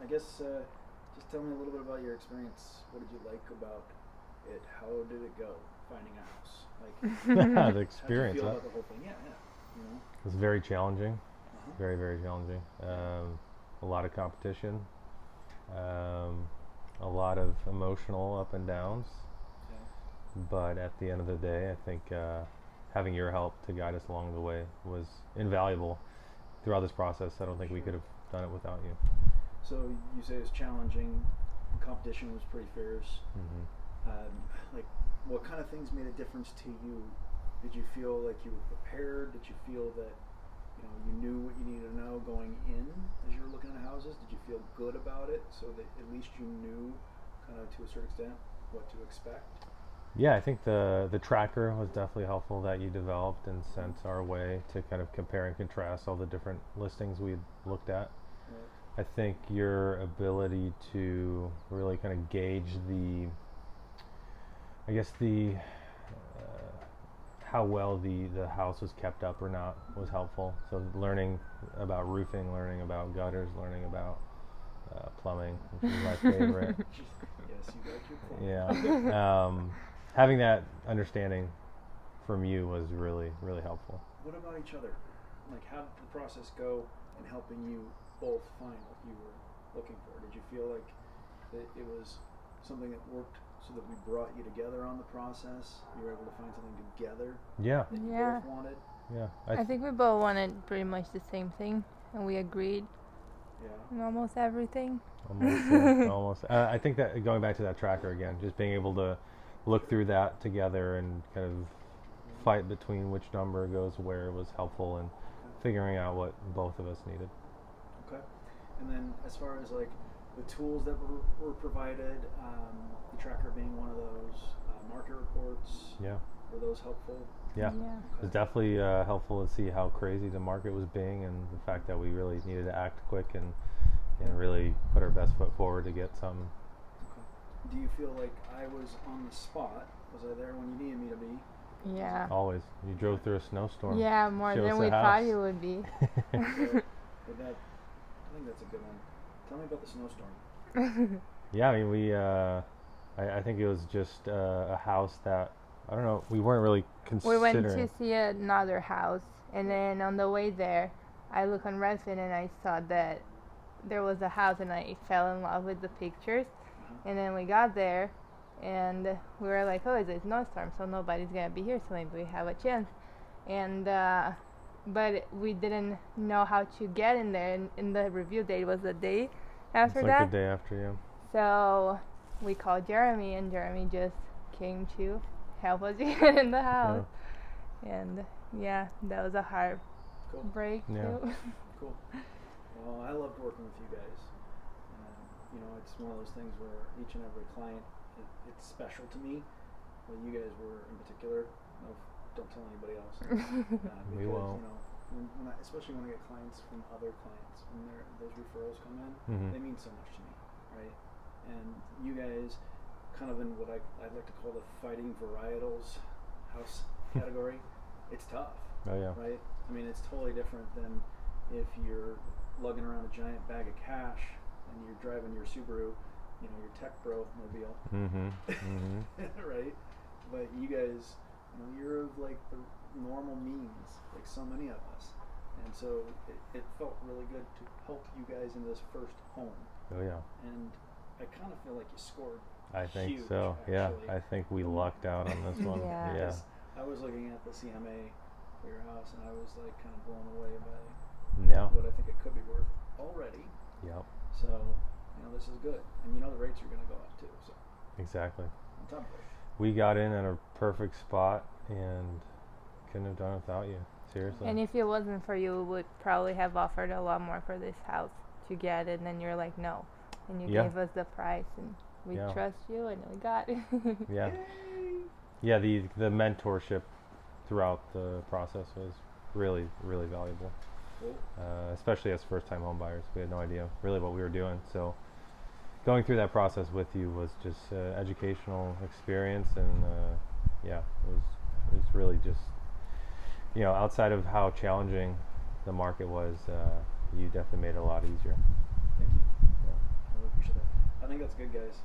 I guess just tell me a little bit about your experience. What did you like about it? How did it go finding a house? Like, The how did you experience, feel huh? about the whole thing? Yeah, yeah. You know. It was very challenging, Uh-huh. very, very challenging. A lot of competition, um, a lot of emotional up and downs. Yeah. But at the end of the day, I think having your help to guide us along the way was invaluable throughout this process. I don't think we Sure. could have done it without you. So you say it was challenging. Competition was pretty fierce. Hmm. Like, what kind of things made a difference to you? Did you feel like you were prepared? Did you feel that you knew what you needed to know going in as you were looking at houses? Did you feel good about it so that at least you knew, kind of to a certain extent, what to expect? Yeah, I think the tracker was definitely helpful that you developed and Mm-hmm. sent our way to kind of compare and contrast all the different listings we looked at. Right. I think your ability to really kind of gauge I guess how well the house was kept up or not was Mm-hmm. helpful. So learning about roofing, learning about gutters, learning about plumbing, which is my favorite. Yes, you like your Yeah, plumbing. having that understanding from you was really, really helpful. What about each other? Like, how did the process go in helping you both find what you were looking for? Did you feel like that it was something that worked so that we brought you together on the process? You were able to find something together Yeah, that you Yeah. both wanted? yeah. I think we both wanted pretty much the same thing, and we agreed Yeah. on almost everything. Almost, yeah, almost. I think that going back to that tracker again, just being able to look Sure. through that together and kind of Mm-hmm. fight between which number goes where was helpful in Okay. figuring out what both of us needed. Okay. And then as far as like the tools that were provided, the tracker being one of those, market reports, Yeah, were those helpful? yeah. Yeah. It was Okay. definitely helpful to see how crazy the market was being and the fact that we really needed to act quick and Yeah. really put our best foot forward to get some. Okay. Do you feel like I was on the spot? Was I there when you needed me to be? Yeah. Always. You drove through a snowstorm. Yeah, more Show us than the we house. thought you would be. So, with that, I think that's a good one. Tell me about the snowstorm. Yeah, I mean, I think it was just a house that, I don't know, we weren't really We went considering. to see another house, and then on the way there, I looked on Redfin and I saw that there was a house, and I fell in love with the pictures. Uh-huh. And then we got there, and we were like, "Oh, it's a snowstorm, so nobody's gonna be here, so maybe we have a chance." And but we didn't know how to get in there, and in the review date was the day after It's like that. the day after, yeah. So we called Jeremy, and Jeremy just came to help us get in the house. And yeah, that was a hard Cool. break Yeah. too. Cool. Well, I loved working with you guys. It's one of those things where each and every client, it's special to me. Well, you guys were in particular. No, don't tell anybody else. Because, We won't. especially when I get clients from other clients, when those referrals come in, Mhm. they mean so much to me, right? And you guys, kind of in what I'd like to call the fighting varietals house category, it's tough, Oh, yeah. right? I mean, it's totally different than if you're lugging around a giant bag of cash and you're driving your Subaru, your tech bro mobile, Mm-hmm. Mm-hmm. right? But you guys, you're of like the normal means, like so many of us, and so it felt really good to help you guys in this first home, Oh, yeah. and I kind of feel like you scored. I think Huge, so. Yeah, actually. I think we lucked out on this one. Yeah. Yeah. Because I was looking at the CMA for your house, and I was like kind of blown away by Yeah. what I think it could be worth already. Yep. So, this is good. And the rates are going to go up too. So, Exactly. on top of it. We got in at a perfect spot and couldn't have done it without you. Seriously. And if it wasn't for you, we would probably have offered a lot more for this house to get it. And then you're like, no. And you Yeah. gave us the price, and we Yeah. trust you, and we got it. Yeah. Yay! Yeah, the mentorship throughout the process was really, really valuable. Cool. Especially as first-time home buyers. We had no idea really what we were doing. So going through that process with you was just educational experience, and yeah, it was really just, outside of how challenging the market was, you definitely made it a lot easier. Thank you. Yeah. think that's good, guys.